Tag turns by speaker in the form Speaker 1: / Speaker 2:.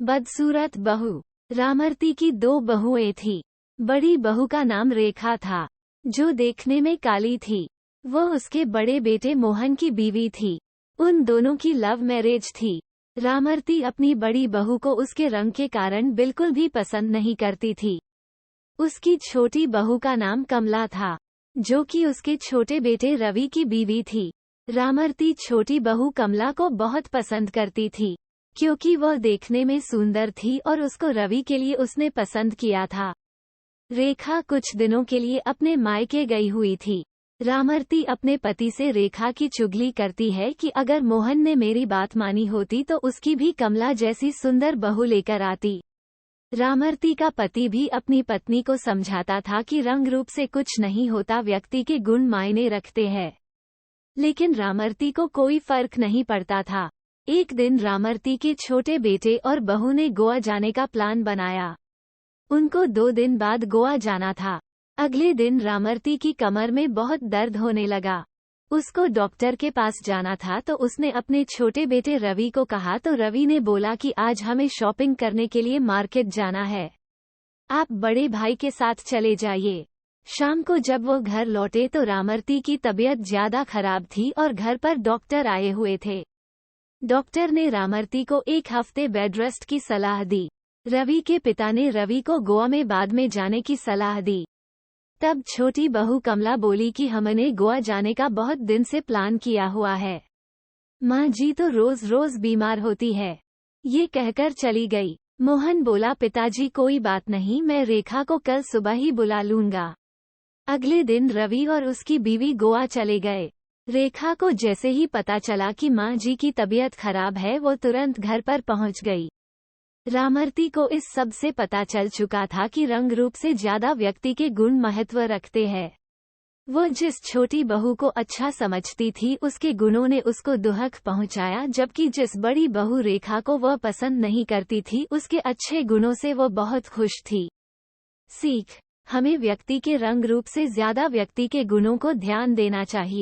Speaker 1: बदसूरत बहू। रामरती की दो बहुएं थीं। बड़ी बहू का नाम रेखा था, जो देखने में काली थी। वो उसके बड़े बेटे मोहन की बीवी थी। उन दोनों की लव मैरिज थी। रामरती अपनी बड़ी बहू को उसके रंग के कारण बिल्कुल भी पसंद नहीं करती थी। उसकी छोटी बहू का नाम कमला था, जो कि उसके छोटे बेटे रवि की बीवी थी। रामरती छोटी बहू कमला को बहुत पसंद करती थी, क्योंकि वह देखने में सुंदर थी और उसको रवि के लिए उसने पसंद किया था। रेखा कुछ दिनों के लिए अपने मायके गई हुई थी। रामरती अपने पति से रेखा की चुगली करती है कि अगर मोहन ने मेरी बात मानी होती तो उसकी भी कमला जैसी सुंदर बहू लेकर आती। रामरती का पति भी अपनी पत्नी को समझाता था कि रंग रूप से कुछ नहीं होता, व्यक्ति के गुण मायने रखते हैं। लेकिन रामरती को कोई फर्क नहीं पड़ता था। एक दिन रामरती के छोटे बेटे और बहू ने गोवा जाने का प्लान बनाया। उनको 2 दिन बाद गोवा जाना था। अगले दिन रामरती की कमर में बहुत दर्द होने लगा। उसको डॉक्टर के पास जाना था, तो उसने अपने छोटे बेटे रवि को कहा, तो रवि ने बोला कि आज हमें शॉपिंग करने के लिए मार्केट जाना है, आप बड़े भाई के साथ चले जाइए। शाम को जब वो घर लौटे तो रामरती की तबीयत ज्यादा खराब थी और घर पर डॉक्टर आए हुए थे। डॉक्टर ने रामरती को 1 हफ्ते बेड रेस्ट की सलाह दी। रवि के पिता ने रवि को गोवा में बाद में जाने की सलाह दी। तब छोटी बहू कमला बोली कि हमने गोवा जाने का बहुत दिन से प्लान किया हुआ है। माँ जी तो रोज रोज बीमार होती है। ये कहकर चली गई। मोहन बोला, पिताजी कोई बात नहीं, मैं रेखा को कल सुबह ही बुला लूंगा। अगले दिन रवि और उसकी बीवी गोवा चले गए। रेखा को जैसे ही पता चला कि माँ जी की तबीयत खराब है, वो तुरंत घर पर पहुंच गई। रामरती को इस सब से पता चल चुका था कि रंग रूप से ज्यादा व्यक्ति के गुण महत्व रखते हैं। वो जिस छोटी बहू को अच्छा समझती थी, उसके गुणों ने उसको दुहक पहुंचाया, जबकि जिस बड़ी बहू रेखा को वह पसंद नहीं करती थी, उसके अच्छे गुणों से वो बहुत खुश थी। सीख: हमें व्यक्ति के रंग रूप से ज्यादा व्यक्ति के गुणों को ध्यान देना चाहिए।